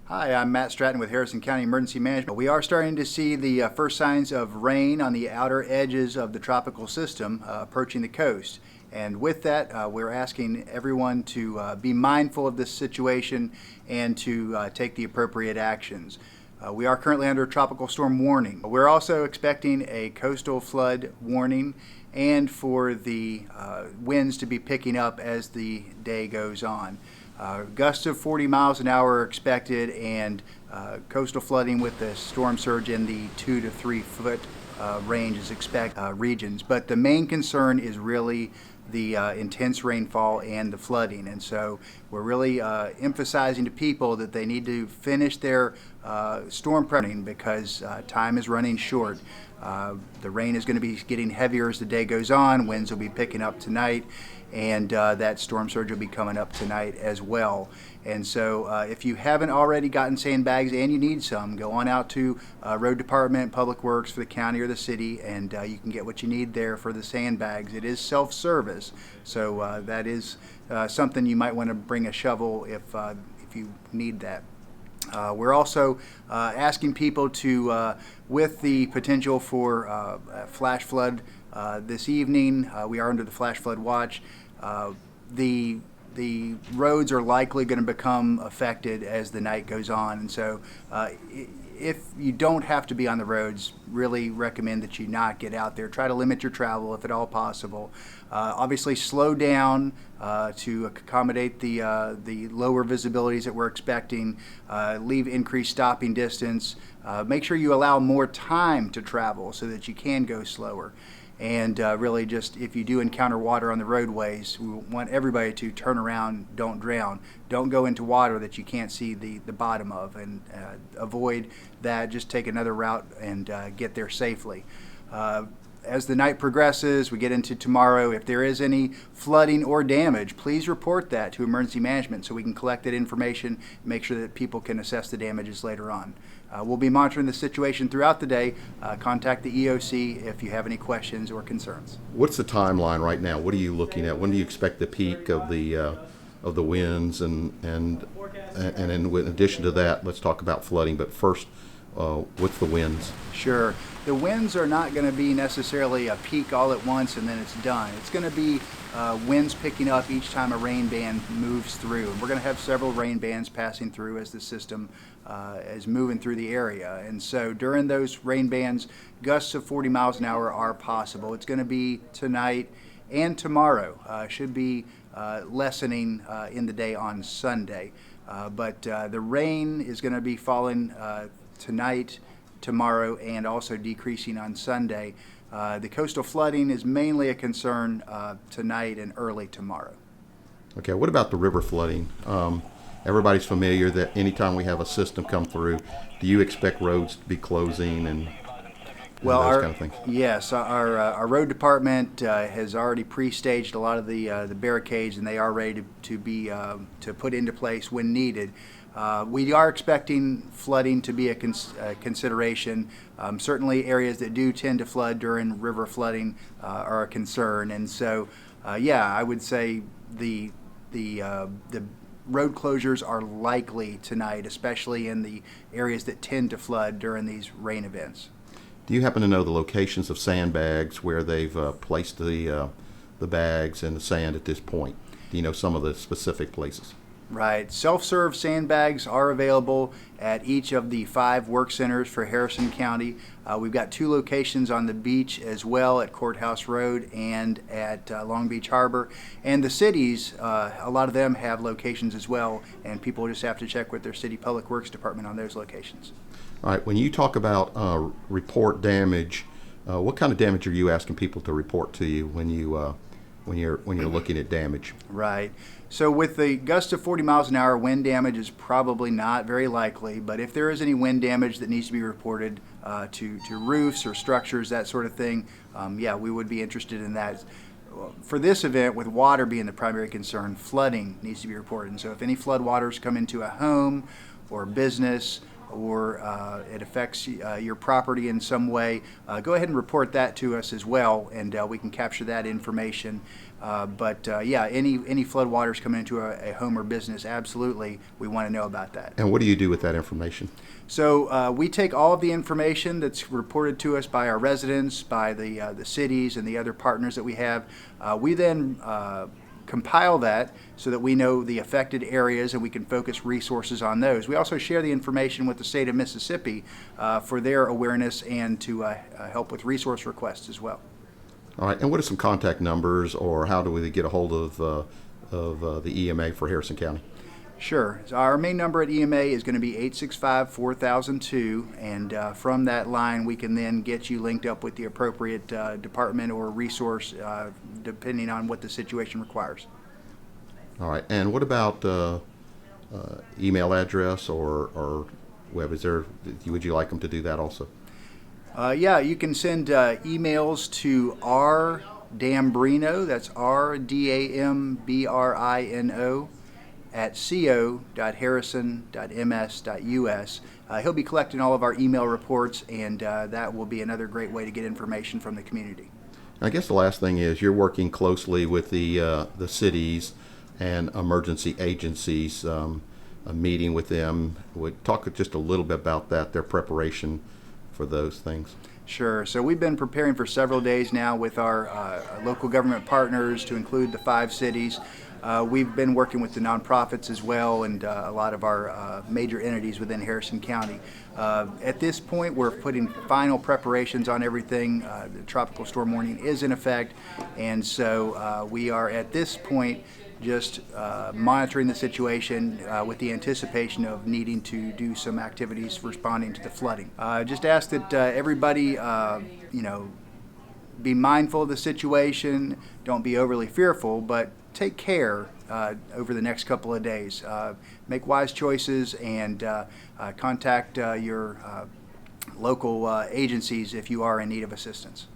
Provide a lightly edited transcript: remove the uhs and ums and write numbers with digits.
Hi, I'm Matt Stratton with Harrison County Emergency Management. We are starting to see the first signs of rain on the outer edges of the tropical system approaching the coast. And with that, we're asking everyone to be mindful of this situation and to take the appropriate actions. We are currently under a tropical storm warning. We're also expecting a coastal flood warning and for the winds to be picking up as the day goes on. Gusts of 40 miles an hour are expected, and coastal flooding with the storm surge in the 2 to 3 foot range is expected regions. But the main concern is really the intense rainfall and the flooding. And so we're really emphasizing to people that they need to finish their storm prepping because time is running short. The rain is going to be getting heavier as the day goes on. Winds will be picking up tonight, and that storm surge will be coming up tonight as well. And so if you haven't already gotten sandbags and you need some, go on out to Road Department, Public Works for the county or the city, and you can get what you need there for the sandbags. It is self-service, so that is something you might want to bring a shovel if you need that. We're also asking people to, with the potential for flash flood this evening, we are under the flash flood watch. The roads are likely going to become affected as the night goes on, and so if you don't have to be on the roads, really recommend that you not get out there. Try to limit your travel if at all possible. Obviously, slow down to accommodate the lower visibilities that we're expecting. Leave increased stopping distance. Make sure you allow more time to travel so that you can go slower. And really just, if you do encounter water on the roadways, we want everybody to turn around, don't drown. Don't go into water that you can't see the bottom of, and avoid that. Just take another route and get there safely. As the night progresses, we get into tomorrow. If there is any flooding or damage, please report that to emergency management so we can collect that information and make sure that people can assess the damages later on. We'll be monitoring the situation throughout the day. Contact the EOC if you have any questions or concerns. What's the timeline right now? What are you looking at? When do you expect the peak of the winds and in addition to that, let's talk about flooding. But first, what's the winds? Sure. The winds are not going to be necessarily a peak all at once and then it's done. It's going to be winds picking up each time a rain band moves through. And we're going to have several rain bands passing through as the system is moving through the area. And so during those rain bands, gusts of 40 miles an hour are possible. It's going to be tonight and tomorrow. Should be lessening in the day on Sunday. But the rain is going to be falling tonight, tomorrow, and also decreasing on Sunday. The coastal flooding is mainly a concern tonight and early tomorrow. Okay, what about the river flooding? Everybody's familiar that anytime we have a system come through, do you expect roads to be closing and those kind of things? Yes, our road department has already pre-staged a lot of the barricades, and they are ready to be to put into place when needed. We are expecting flooding to be a consideration. Certainly areas that do tend to flood during river flooding are a concern. And so, I would say the road closures are likely tonight, especially in the areas that tend to flood during these rain events. Do you happen to know the locations of sandbags where they've placed the bags in the sand at this point? Do you know some of the specific places? Right. Self-serve sandbags are available at each of the 5 work centers for Harrison County. We've got 2 locations on the beach as well, at Courthouse Road and at Long Beach Harbor. And the cities, a lot of them have locations as well, and people just have to check with their city public works department on those locations. All right. When you talk about report damage, what kind of damage are you asking people to report to you when you're looking at damage? Right. So with the gust of 40 miles an hour, wind damage is probably not very likely, but if there is any wind damage that needs to be reported to roofs or structures, that sort of thing, we would be interested in that. For this event, with water being the primary concern, flooding needs to be reported. And so if any flood waters come into a home or business, or it affects your property in some way, go ahead and report that to us as well, and we can capture that information. Yeah, any flood waters coming into a home or business, absolutely, we want to know about that. And what do you do with that information? So we take all of the information that's reported to us by our residents, by the cities, and the other partners that we have. We then compile that so that we know the affected areas and we can focus resources on those. We also share the information with the state of Mississippi for their awareness and to help with resource requests as well. All right, and what are some contact numbers, or how do we get a hold of the EMA for Harrison County? Sure. So our main number at EMA is going to be 865-4002, and from that line we can then get you linked up with the appropriate department or resource depending on what the situation requires. All right, and what about email address or web? Would you like them to do that also? Yeah, you can send emails to rdambrino, that's RDAMBRINO, at co.harrison.ms.us. He'll be collecting all of our email reports, and that will be another great way to get information from the community. I guess the last thing is you're working closely with the cities and emergency agencies, a meeting with them. Would talk just a little bit about that, their preparation for those things. Sure. So we've been preparing for several days now with our local government partners, to include the 5 cities. We've been working with the nonprofits as well, and a lot of our major entities within Harrison County. At this point, we're putting final preparations on everything. The tropical storm warning is in effect, and so we are at this point just monitoring the situation with the anticipation of needing to do some activities responding to the flooding. Just ask that everybody, be mindful of the situation. Don't be overly fearful, but take care over the next couple of days. Make wise choices and contact your local agencies if you are in need of assistance.